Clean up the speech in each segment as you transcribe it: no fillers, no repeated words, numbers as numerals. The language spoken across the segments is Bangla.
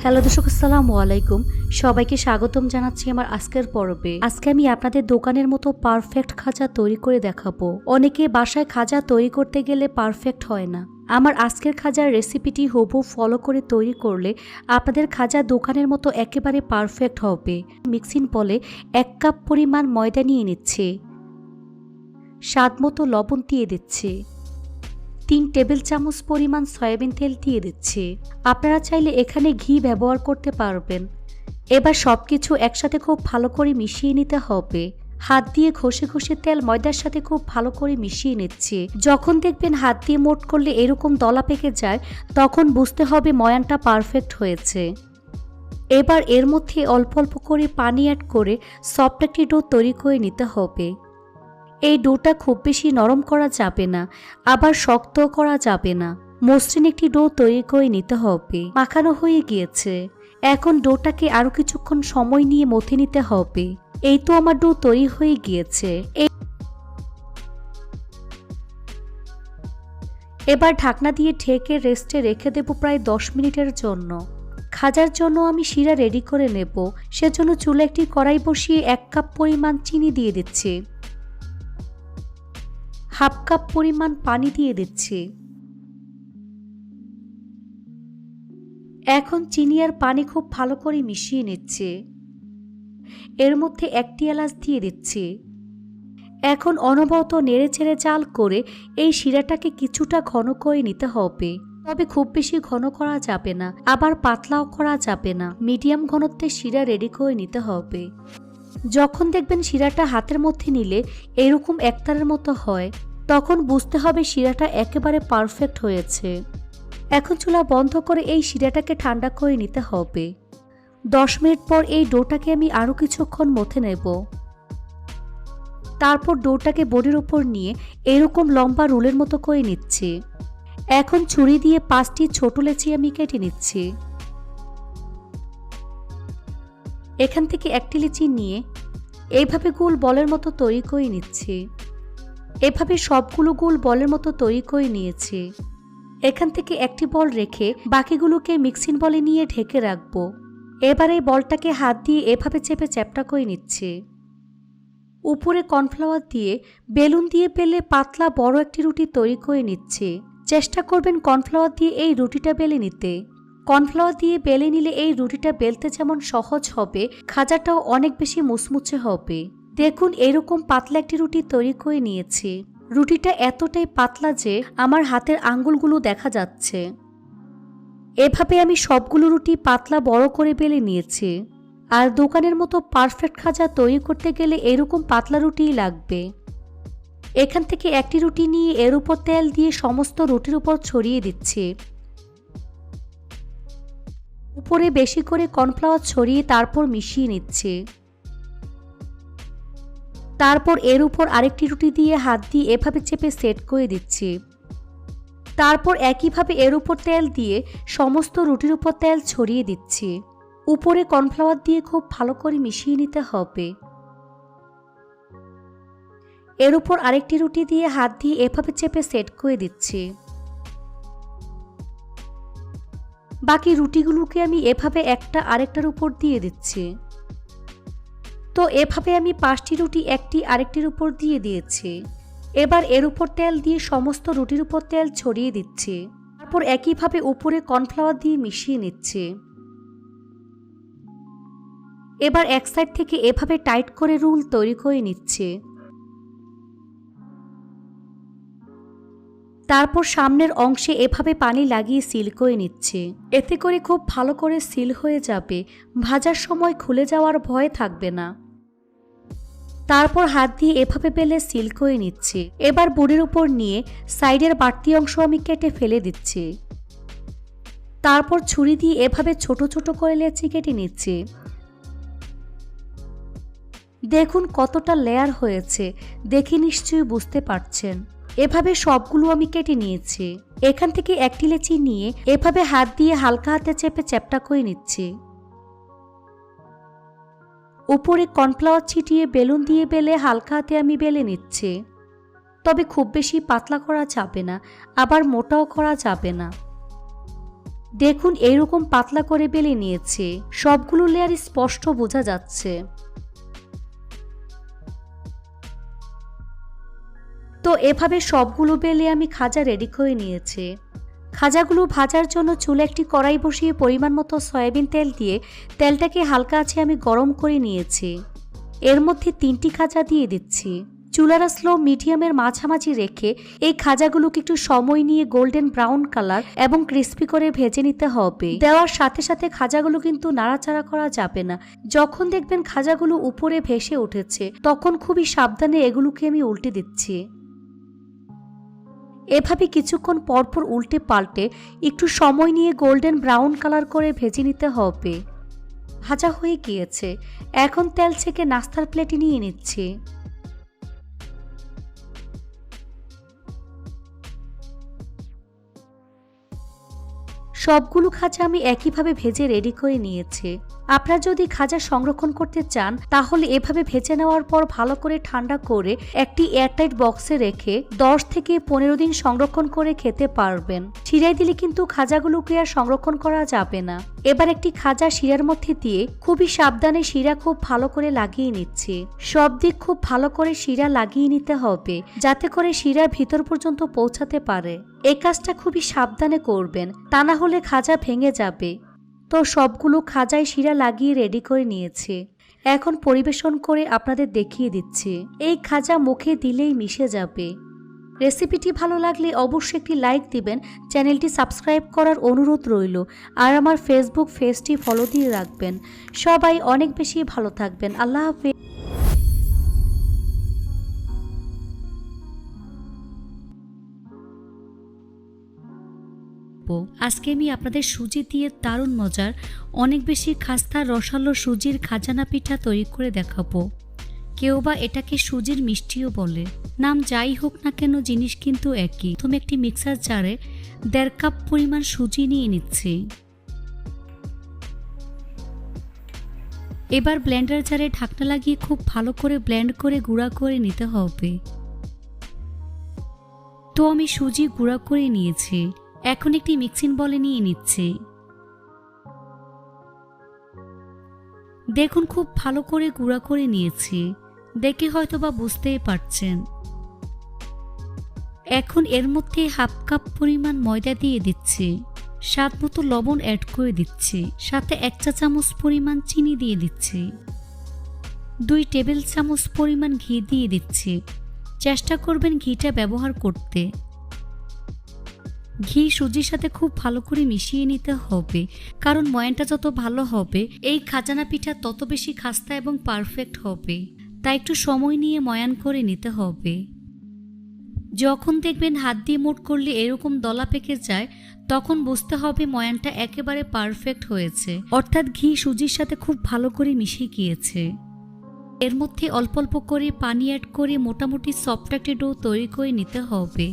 হ্যালো দর্শক, আসসালামু আলাইকুম। সবাইকে স্বাগতম জানাচ্ছি আমার আজকের পর্বে। আজকে আমি আপনাদের দোকানের মতো পারফেক্ট খাজা তৈরি করে দেখাবো। অনেকে বাসায় খাজা তৈরি করতে গেলে পারফেক্ট হয় না। আমার আজকের খাজার রেসিপিটি হুবহু ফলো করে তৈরি করলে আপনাদের খাজা দোকানের মতো একেবারে পারফেক্ট হবে। মিক্সিং বলে 1 কাপ পরিমাণ ময়দা নিয়ে নিচ্ছে, স্বাদ মতো লবণ দিয়ে দিচ্ছে, 3 টেবিল চামচ পরিমাণ সয়াবিন তেল দিয়ে দিচ্ছে। আপনারা চাইলে এখানে ঘি ব্যবহার করতে পারবেন। এবার সবকিছু একসাথে খুব ভালো করে মিশিয়ে নিতে হবে। হাত দিয়ে ঘষে ঘষে তেল ময়দার সাথে খুব ভালো করে মিশিয়ে নিচ্ছে। যখন দেখবেন হাত দিয়ে মোট করলে এরকম দলা পেকে যায়, তখন বুঝতে হবে ময়ানটা পারফেক্ট হয়েছে। এবার এর মধ্যে অল্প অল্প করে পানি অ্যাড করে সফট একটি ডো তৈরি করে নিতে হবে। এই ডোটা খুব বেশি নরম করা যাবে না, আবার শক্ত করা যাবে না। মসৃণ একটি ডো তৈরি করে নিতে হবে। মাখানো হয়ে গিয়েছে, এখন ডোটাকে আরো কিছুক্ষণ সময় নিয়ে মথে নিতে হবে। এই তো আমার ডো তৈরি হয়ে গিয়েছে। এবার ঢাকনা দিয়ে ঢেকে রেস্টে রেখে দেব প্রায় 10 মিনিটের জন্য। খাজার জন্য আমি শিরা রেডি করে নেব। সেজন্য চুলে একটি কড়াই বসিয়ে 1 কাপ পরিমাণ চিনি দিয়ে দিচ্ছি, হাফ কাপ পরিমাণ পানি দিয়ে দিচ্ছি। এখন চিনি আর পানি খুব ভালো করে মিশিয়ে নিচ্ছে। এর মধ্যে 1টি এলাচ দিয়ে দিচ্ছি। এখন অনবরত নেড়েচেড়ে জাল করে এই শিরাটাকে কিছুটা ঘন করে নিতে হবে। তবে খুব বেশি ঘন করা যাবে না, আবার পাতলাও করা যাবে না। মিডিয়াম ঘনত্বের শিরা রেডি করে নিতে হবে। যখন দেখবেন শিরাটা হাতের মধ্যে নিলে এরকম একতারের মতো হয়, তখন বুঝতে হবে শিরাটা একেবারে পারফেক্ট হয়েছে। এখন চুলা বন্ধ করে এই শিরাটাকে ঠান্ডা করে নিতে হবে। 10 মিনিট পর এই ডোটাকে আমি আরও কিছুক্ষণ মথে নেব। তারপর ডোটাকে বোর্ডের উপর নিয়ে এরকম লম্বা রোলের মতো করে নিচ্ছি। এখন ছুরি দিয়ে 5টি ছোট লেচি আমি কেটে নিচ্ছি। এখান থেকে 1টি লেচি নিয়ে এইভাবে গোল বলের মতো তৈরি করে নিচ্ছি। এভাবে সবগুলো গোল বলের মতো তৈরি করে নিয়েছি। এখান থেকে 1টি বল রেখে বাকিগুলোকে মিক্সিং বলে নিয়ে ঢেকে রাখবো। এবার এই বলটাকে হাত দিয়ে এভাবে চেপে চ্যাপ্টা করে নিচ্ছে। উপরে কর্নফ্লাওয়ার দিয়ে বেলুন দিয়ে পেলে পাতলা বড় একটি রুটি তৈরি করে নিচ্ছে। চেষ্টা করবেন কর্নফ্লাওয়ার দিয়ে এই রুটিটা বেলে নিতে। কর্নফ্লাওয়ার দিয়ে বেলে নিলে এই রুটিটা বেলতে যেমন সহজ হবে, খাজাটাও অনেক বেশি মুচমুচে হবে। দেখুন, এরকম পাতলা একটি রুটি তৈরি করে নিয়েছি। রুটিটা এতটাই পাতলা যে আমার হাতের আঙ্গুলগুলো দেখা যাচ্ছে। এভাবে আমি সবগুলো রুটি পাতলা বড় করে বেলে নিয়েছি। আর দোকানের মতো পারফেক্ট খাজা তৈরি করতে গেলে এরকম পাতলা রুটিই লাগবে। এখান থেকে 1টি রুটি নিয়ে এর উপর তেল দিয়ে সমস্ত রুটির উপর ছড়িয়ে দিচ্ছি। উপরে বেশি করে কর্নফ্লাওয়ার ছড়িয়ে তারপর মিশিয়ে নিচ্ছি। তারপর এর উপর আরেকটি রুটি দিয়ে হাত দিয়ে এভাবে চেপে সেট করে দিচ্ছি। তারপর একইভাবে এর উপর তেল দিয়ে সমস্ত রুটির উপর তেল ছড়িয়ে দিচ্ছি। উপরে কর্নফ্লাওয়ার দিয়ে খুব ভালো করে মিশিয়ে নিতে হবে। এর উপর আরেকটি রুটি দিয়ে হাত দিয়ে এভাবে চেপে সেট করে দিচ্ছি। বাকি রুটিগুলোকে আমি এভাবে একটা আরেকটার উপর দিয়ে দিচ্ছি। তো এভাবে আমি 5টি রুটি একটি আরেকটির উপর দিয়ে দিয়েছি। এবার এর উপর তেল দিয়ে সমস্ত রুটির উপর তেল ছড়িয়ে দিচ্ছি। তারপর একইভাবে উপরে কর্নফ্লাওয়ার দিয়ে মিশিয়ে নিচ্ছি। এবার এক সাইড থেকে এভাবে টাইট করে রোল তৈরি করে নিচ্ছে। তারপর সামনের অংশে এভাবে পানি লাগিয়ে সিল করে নিচ্ছে। এতে করে খুব ভালো করে সিল হয়ে যাবে, ভাজার সময় খুলে যাওয়ার ভয় থাকবে না। তারপর হাত দিয়ে এভাবে বেলে সিল করে নিচ্ছে। এবার বোর্ডের উপর নিয়ে সাইডের বাড়তি অংশ আমি কেটে ফেলে দিচ্ছি। তারপর ছুরি দিয়ে এভাবে ছোট ছোট করে লেচি কেটে নিচ্ছে। দেখুন কতটা লেয়ার হয়েছে, দেখে নিশ্চয়ই বুঝতে পারছেন। এভাবে সবগুলো আমি কেটে নিয়েছি। এখান থেকে 1টি লেচি নিয়ে এভাবে হাত দিয়ে হালকা হাতে চেপে চ্যাপ্টা করে নিচ্ছি। উপরে কর্নফ্লাওয়ার ছিটিয়ে বেলুন দিয়ে বেলে হালকা হাতে আমি বেলে নিচ্ছি। তবে খুব বেশি পাতলা করা যাবে না, আবার মোটাও করা যাবে না। দেখুন এইরকম পাতলা করে বেলে নিয়েছি, সবগুলো লেয়ার স্পষ্ট বোঝা যাচ্ছে। তো এভাবে সবগুলো বেলে আমি খাজা রেডি করে নিয়েছি। খাজাগুলো ভাজার জন্য চুলে একটি কড়াই বসিয়ে পরিমাণ মতো সয়াবিন তেল দিয়ে তেলটাকে হালকা আছে আমি গরম করে নিয়েছি। এর মধ্যে 3টি খাজা দিয়ে দিচ্ছি। চুলারা স্লো মিডিয়ামের মাঝামাঝি রেখে এই খাজাগুলোকে একটু সময় নিয়ে গোল্ডেন ব্রাউন কালার এবং ক্রিস্পি করে ভেজে নিতে হবে। দেওয়ার সাথে সাথে খাজাগুলো কিন্তু নাড়াচাড়া করা যাবে না। যখন দেখবেন খাজাগুলো উপরে ভেসে উঠেছে তখন খুবই সাবধানে এগুলোকে আমি উল্টে দিচ্ছি। এভাবে কিছুক্ষণ পরপর উল্টে পাল্টে একটু সময় নিয়ে গোল্ডেন ব্রাউন কালার করে ভেজে নিতে হবে। ভাজা হয়ে গিয়েছে, এখন তেল ছেঁকে নাস্তার প্লেটে নিয়ে নিচ্ছি। সবগুলো খাজা আমি একইভাবে ভেজে রেডি করে নিয়েছি। আপনারা যদি খাজা সংরক্ষণ করতে চান তাহলে এভাবে ভেজে নেওয়ার পর ভালো করে ঠান্ডা করে একটি এয়ারটাইট বক্সে রেখে 10 থেকে 15 দিন সংরক্ষণ করে খেতে পারবেন। শিরায় দিলে কিন্তু খাজাগুলোকে আর সংরক্ষণ করা যাবে না। এবার একটি খাজা শিরার মধ্যে দিয়ে খুবই সাবধানে শিরা খুব ভালো করে লাগিয়ে নিচ্ছি। সব দিক খুব ভালো করে শিরা লাগিয়ে নিতে হবে যাতে করে শিরার ভিতর পর্যন্ত পৌঁছাতে পারে। এই কাজটা খুবই সাবধানে করবেন, তা না হলে খাজা ভেঙে যাবে। তো সবগুলো খাজায় শিরা লাগিয়ে রেডি করে নিয়েছি। এখন পরিবেশন করে আপনাদের দেখিয়ে দিচ্ছি। এই খাজা মুখে দিলেই মিশে যাবে। রেসিপিটি ভালো লাগলে অবশ্যই একটি লাইক দিবেন, চ্যানেলটি সাবস্ক্রাইব করার অনুরোধ রইল, আর আমার ফেসবুক পেজটি ফলো দিয়ে রাখবেন। সবাই অনেক বেশি ভালো থাকবেন। আল্লাহ হাফেজ। আজকে আমি আপনাদের সুজি দিয়ে দারুণ মজার অনেক বেশি খাস্তা রসালো সুজির খাজানা পিঠা তৈরি করে দেখাবো। কেউ বা এটাকে সুজির মিষ্টিও বলে। নাম যাই হোক না কেন জিনিস কিন্তু একই। প্রথমে একটি মিক্সার জারে 1.5 কাপ পরিমাণ সুজি নিয়ে নিচ্ছি। এবার ব্লেন্ডার জারে ঢাকনা লাগিয়ে খুব ভালো করে ব্লেন্ড করে গুঁড়া করে নিতে হবে। তো আমি সুজি গুঁড়া করে নিয়েছি। এখন একটি মিক্সিং বলে নিয়ে নিচ্ছি। দেখুন খুব ভালো করে গুঁড়া করে নিয়েছি, দেখে হয়তোবা বুঝতেই পারছেন। এখন এর মধ্যে 1/2 কাপ পরিমাণ ময়দা দিয়ে দিচ্ছি। স্বাদ মতো লবণ অ্যাড করে দিচ্ছি, সাথে 1 চা চামচ পরিমাণ চিনি দিয়ে দিচ্ছি। 2 টেবিল চামচ পরিমাণ ঘি দিয়ে দিচ্ছি। চেষ্টা করবেন ঘিটা ব্যবহার করতে। ঘি সুজির সাথে খুব ভালো করে মিশিয়ে নিতে হবে, কারণ ময়ানটা যত ভালো হবে এই খাজানা পিঠা তত বেশি খাস্তা এবং পারফেক্ট হবে। তাই একটু সময় নিয়ে ময়ান করে নিতে হবে। যখন দেখবেন হাত দিয়ে মুঠ করলে এরকম দলা পেকে যায় তখন বুঝতে হবে ময়ানটা একেবারে পারফেক্ট হয়েছে, অর্থাৎ ঘি সুজির সাথে খুব ভালো করে মিশে গিয়েছে। এর মধ্যে অল্প অল্প করে পানি অ্যাড করে মোটামুটি সফট একটা ডো তৈরি করে নিতে হবে।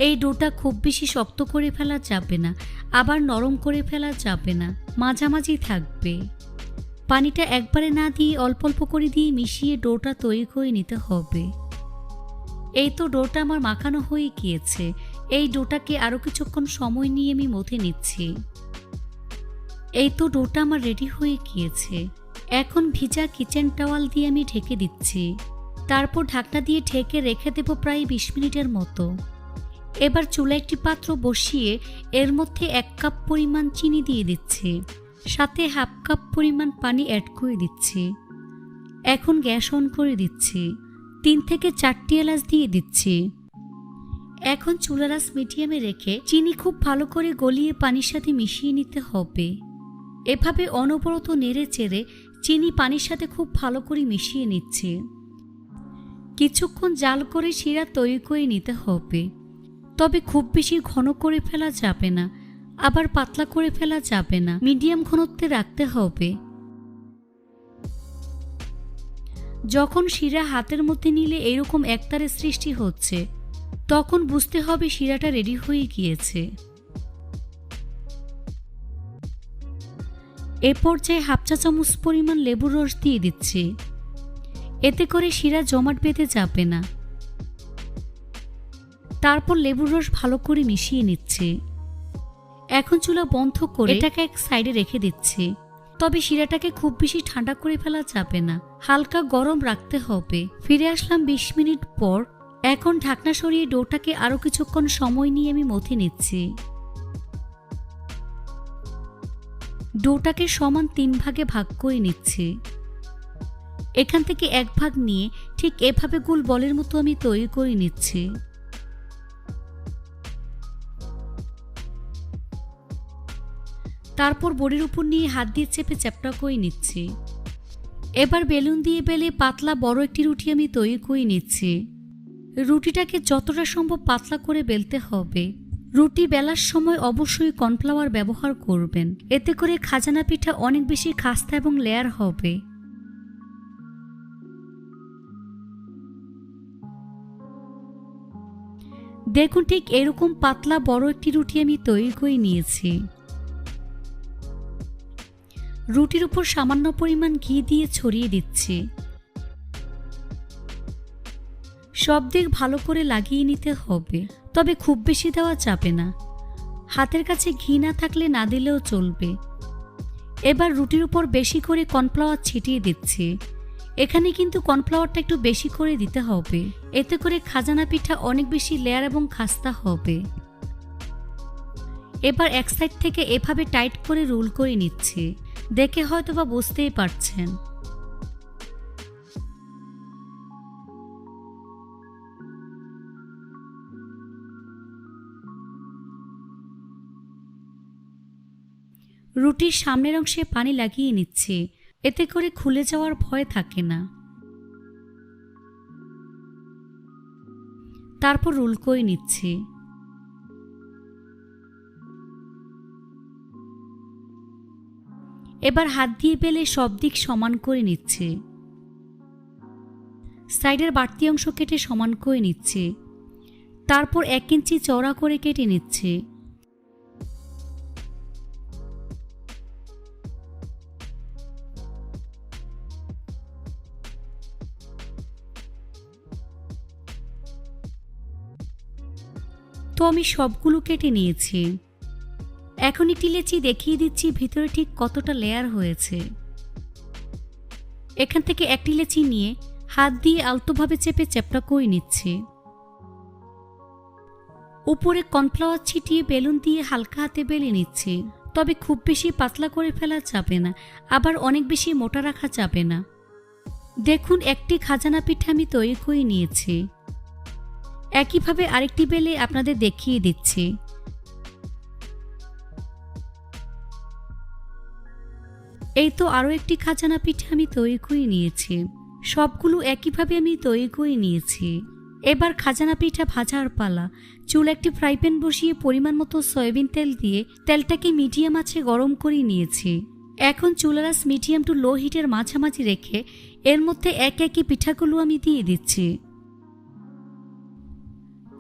এই ডোটা খুব বেশি শক্ত করে ফেলা যাবে না, আবার নরম করে ফেলা যাবে না, মাঝামাঝি থাকবে। পানিটা একবারে না দিয়ে অল্প অল্প করে দিয়ে মিশিয়ে ডোটা তৈরি করে নিতে হবে। এই তো ডোটা আমার মাখানো হয়ে গিয়েছে। এই ডোটাকে আরও কিছুক্ষণ সময় নিয়ে আমি মথে নিচ্ছি। এই তো ডোটা আমার রেডি হয়ে গিয়েছে। এখন ভিজা কিচেন টাওয়াল দিয়ে আমি ঢেকে দিচ্ছি। তারপর ঢাকনা দিয়ে ঢেকে রেখে দেব প্রায় 20 মিনিটের মতো। এবার চুলায় একটি পাত্র বসিয়ে এর মধ্যে 1 কাপ পরিমাণ চিনি দিয়ে দিচ্ছি, সাথে 1/2 কাপ পরিমাণ পানি অ্যাড করে দিচ্ছি। এখন গ্যাস অন করে দিচ্ছি। 3 থেকে 4টি এলাচ দিয়ে দিচ্ছি। এখন চুলার আঁচ মিডিয়ামে রেখে চিনি খুব ভালো করে গলিয়ে পানির সাথে মিশিয়ে নিতে হবে। এভাবে অনবরত নেড়ে চেড়ে চিনি পানির সাথে খুব ভালো করে মিশিয়ে নিচ্ছি। কিছুক্ষণ জাল করে শিরা তৈরি করে নিতে হবে, তবে খুব বেশি ঘন করে ফেলা যাবে না, আবার পাতলা করে ফেলা যাবে না, মিডিয়াম ঘনত্বে রাখতে হবে। যখন শিরা হাতের মধ্যে নিলে এরকম একতারে সৃষ্টি হচ্ছে তখন বুঝতে হবে শিরাটা রেডি হয়ে গিয়েছে। এ পর্যায়ে 1/2 চা চামচ পরিমাণ লেবুর রস দিয়ে দিচ্ছি। এতে করে শিরা জমাট বেঁধে যাবে না। তারপর লেবুর রস ভালো করে মিশিয়ে নিচ্ছি। এখন চুলা বন্ধ করে এটাকে এক সাইডে রেখে দিচ্ছি। তবে শিরাটাকে খুব বেশি ঠান্ডা করে ফেলা যাবে না, হালকা গরম রাখতে হবে। ফিরে আসলাম 20 মিনিট পর। এখন ঢাকনা সরিয়ে ডোটাকে আরো কিছুক্ষণ সময় নিয়ে আমি মথে নিচ্ছি। ডোটাকে সমান 3 ভাগে ভাগ করে নিচ্ছি। এখান থেকে 1 ভাগ নিয়ে ঠিক এভাবে গোল বলের মতো আমি তৈরি করে নিচ্ছি। তারপর বড়ির উপর নিয়ে হাত দিয়ে চেপে চ্যাপটা করে নিচ্ছি। এবার বেলুন দিয়ে বেলে পাতলা বড় একটি রুটি আমি তৈরি করে নিচ্ছি। রুটিটাকে যতটা সম্ভব পাতলা করে বেলতে হবে। রুটি বেলার সময় অবশ্যই কর্নফ্লাওয়ার ব্যবহার করবেন, এতে করে খাজানা পিঠা অনেক বেশি খাস্তা এবং লেয়ার হবে। দেখুন ঠিক এরকম পাতলা বড় একটি রুটি আমি তৈরি করে নিয়েছি। রুটির উপর সামান্য পরিমাণ ঘি দিয়ে ছড়িয়ে দিচ্ছি। সব দিক ভালো করে লাগিয়ে নিতে হবে, তবে খুব বেশি দেওয়া যাবে না। হাতের কাছে ঘি না থাকলে না দিলেও চলবে। এবার রুটির উপর বেশি করে কর্নফ্লাওয়ার ছিটিয়ে দিচ্ছি। এখানে কিন্তু কর্নফ্লাওয়ারটা একটু বেশি করে দিতে হবে, এতে করে খাজানা পিঠা অনেক বেশি লেয়ার এবং খাস্তা হবে। এবার এক সাইড থেকে এভাবে টাইট করে রোল করে নিচ্ছি। দেখে হয়তো বা বুঝতেই পারছেন। রুটির সামনের অংশে পানি লাগিয়ে নিচ্ছি, এতে করে খুলে যাওয়ার ভয় থাকে না। তারপর রোল করে নিচ্ছি। এবার হাত দিয়ে বেলে সব দিক সমান করে নিচ্ছি। সাইডের বাড়তি অংশ কেটে সমান করে নিচ্ছি। তারপর 1 ইঞ্চি চওড়া করে কেটে নিচ্ছি। তো আমি সবগুলো কেটে নিয়েছি। এখন একটি লেচি দেখিয়ে দিচ্ছি ভিতরে ঠিক কতটা লেয়ার হয়েছে। এখান থেকে একটি লেচি নিয়ে হাত দিয়ে আলতোভাবে চেপে চ্যাপটা করে নিচ্ছি। উপরে কর্নফ্লাওয়ার ছিটিয়ে বেলুন দিয়ে হালকা হাতে বেলে নিচ্ছি, তবে খুব বেশি পাতলা করে ফেলা যাবে না, আবার অনেক বেশি মোটা রাখা যাবে না। দেখুন একটি খাজানা পিঠা আমি তৈরি করে নিয়েছি। একইভাবে আরেকটি বেলে আপনাদের দেখিয়ে দিচ্ছি। এই তো আরও একটি খাজানা পিঠা আমি তৈরি করে নিয়েছি। সবগুলো একইভাবে আমি তৈরি করে নিয়েছি। এবার খাজানা পিঠা ভাজার পালা। চুল একটি ফ্রাই প্যান বসিয়ে পরিমাণ মতো সয়াবিন তেল দিয়ে তেলটাকে মিডিয়াম আঁচে গরম করে নিয়েছি। এখন চুলার আঁচ মিডিয়াম টু লো হিটের মাঝামাঝি রেখে এর মধ্যে এক একে পিঠাগুলো আমি দিয়ে দিচ্ছি।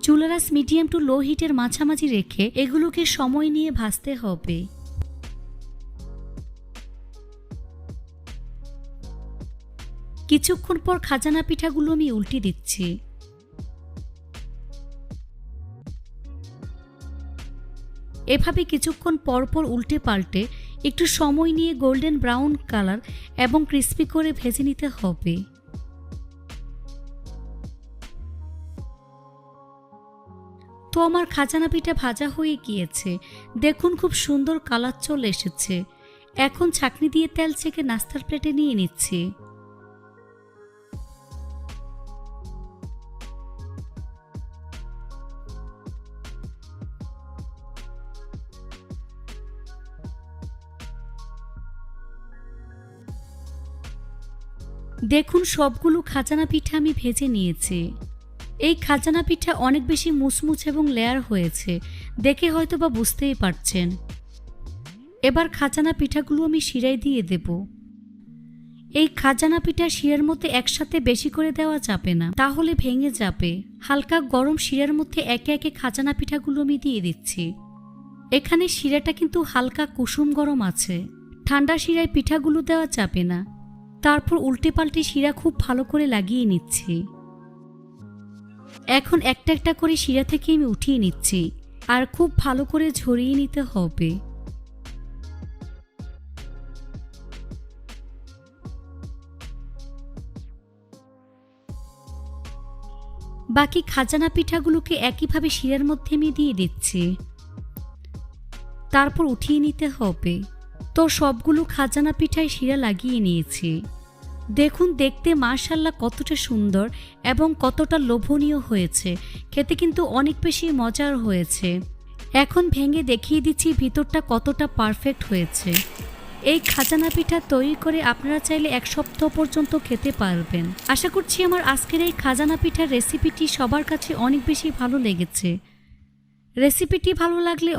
চুলার আঁচ মিডিয়াম টু লো হিটের মাঝামাঝি রেখে এগুলোকে সময় নিয়ে ভাজতে হবে। কিছুক্ষণ পর খাজানা পিঠাগুলো আমি উল্টে দিচ্ছি। এভাবে কিছুক্ষণ পর পর উল্টে পাল্টে একটু সময় নিয়ে গোল্ডেন ব্রাউন কালার এবং ক্রিস্পি করে ভেজে নিতে হবে। তো আমার খাজানা পিঠা ভাজা হয়ে গিয়েছে। দেখুন খুব সুন্দর কালার চলে এসেছে। এখন ছাঁকনি দিয়ে তেল ছেঁকে নাস্তার প্লেটে নিয়ে নিচ্ছি। দেখুন সবগুলো খাজানা পিঠা আমি ভেজে নিয়েছি। এই খাজানা পিঠা অনেক বেশি মুচমুচ এবং লেয়ার হয়েছে, দেখে হয়তো বা বুঝতেই পারছেন। এবার খাজানা পিঠাগুলো আমি শিরায় দিয়ে দেব। এই খাজানা পিঠা শিরার মধ্যে একসাথে বেশি করে দেওয়া যাবে না, তাহলে ভেঙে যাবে। হালকা গরম শিরার মধ্যে একে একে খাজানা পিঠাগুলো আমি দিয়ে দিচ্ছি। এখানে শিরাটা কিন্তু হালকা কুসুম গরম আছে, ঠান্ডা শিরায় পিঠাগুলো দেওয়া যাবে না। তারপর উল্টে পাল্টে শিরা খুব ভালো করে লাগিয়ে নিচ্ছি। এখন একটা একটা করে শিরা থেকে আমি উঠিয়ে নিচ্ছি। আর খুব ভালো করে ঝরিয়ে নিতে হবে। বাকি খাজানা পিঠাগুলোকে একইভাবে শিরার মধ্যে আমি দিয়ে দিচ্ছি, তারপর উঠিয়ে নিতে হবে। তো সবগুলো খাজানা পিঠায় শিরা লাগিয়ে নিয়েছি। দেখুন দেখতে মাশাআল্লাহ কতটা সুন্দর এবং কতটা লোভনীয় হয়েছে, খেতে কিন্তু অনেক বেশি মজার হয়েছে। এখন ভেঙে দেখিয়ে দিচ্ছি ভিতরটা কতটা পারফেক্ট হয়েছে। এই খাজানা পিঠা তৈরি করে আপনারা চাইলে 1 সপ্তাহ পর্যন্ত খেতে পারবেন। আশা করছি আমার আজকের এই খাজানা পিঠার রেসিপিটি সবার কাছে অনেক বেশি ভালো লেগেছে। রেসিপিটি ভালো লাগলে